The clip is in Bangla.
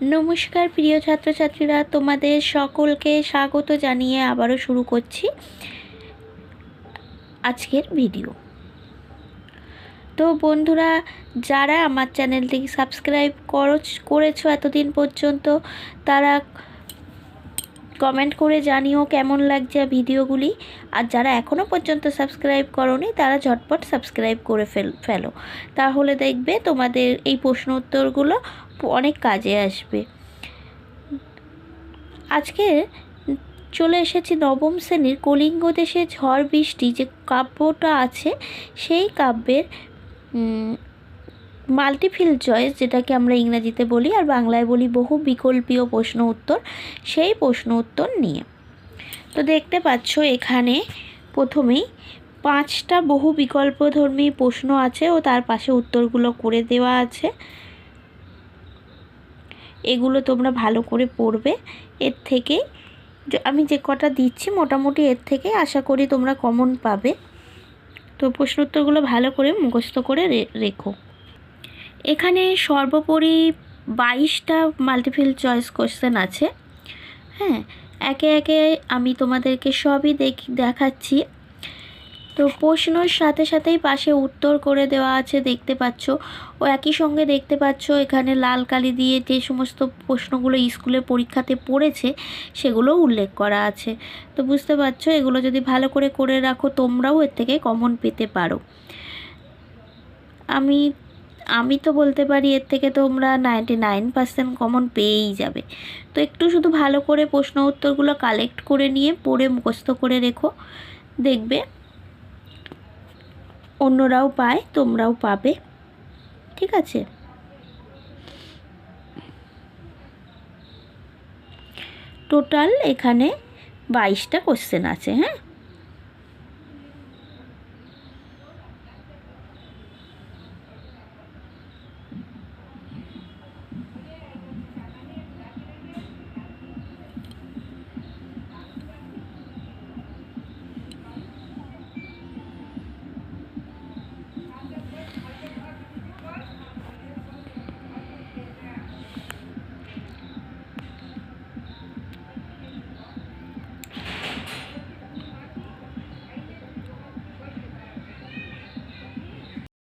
নমস্কার প্রিয় ছাত্রছাত্রীরা, তোমাদের সকলকে স্বাগত জানিয়ে আবারও শুরু করছি আজকের ভিডিও। তো বন্ধুরা, যারা আমার চ্যানেলটি সাবস্ক্রাইব করেছো এতদিন পর্যন্ত, তারা কমেন্ট করে জানিও কেমন লাগছে ভিডিওগুলি। আর যারা এখনও পর্যন্ত সাবস্ক্রাইব করোনি, তারা ঝটপট সাবস্ক্রাইব করে ফেলো। তাহলে দেখবে তোমাদের এই প্রশ্ন উত্তরগুলো অনেক কাজে আসবে। আজকে চলে এসেছি নবম শ্রেণীর কলিঙ্গ দেশে ঝড় বৃষ্টি যে কাব্যটা আছে, সেই কাব্যের মাল্টিপল চয়েস, যেটাকে আমরা ইংরেজিতে বলি আর বাংলায় বলি বহু বিকল্পীয় প্রশ্ন উত্তর, সেই প্রশ্ন উত্তর নিয়ে। তো দেখতে পাচ্ছ এখানে প্রথমেই 5টা বহু বিকল্পধর্মী প্রশ্ন আছে ও তার পাশে উত্তরগুলো করে দেওয়া আছে। এগুলো তোমরা ভালো করে পড়বে। এর থেকে আমি যে কটা দিচ্ছি মোটামুটি এর থেকে আশা করি তোমরা কমন পাবে। তো প্রশ্ন উত্তরগুলো ভালো করে মুখস্থ করে রেখো। এখানে সর্বোপরি 22টা মাল্টিপল চয়েস কোশ্চেন আছে। হ্যাঁ, একে একে আমি তোমাদেরকে সবই দেখাচ্ছি। তো প্রশ্নর সাথে সাথেই পাশে উত্তর করে দেওয়া আছে, দেখতে পাচ্ছ। ও একই সঙ্গে দেখতে পাচ্ছ এখানে লাল কালি দিয়ে যে সমস্ত প্রশ্নগুলো স্কুলের পরীক্ষাতে পড়েছে সেগুলো উল্লেখ করা আছে। তো বুঝতে পারছো, এগুলো যদি ভালো করে রাখো তোমরাও এর থেকে কমন পেতে পারো। আমি তো বলতে পারি এর থেকে তোমরা 99% কমন পেয়েই যাবে। তো একটু শুধু ভালো করে প্রশ্ন উত্তরগুলো কালেক্ট করে নিয়ে পড়ে মুখস্থ করে রেখো, দেখবে অন্যরাও পায়, তোমরাও পাবে। ঠিক আছে? টোটাল এখানে 22টা কোশ্চেন আছে। হ্যাঁ,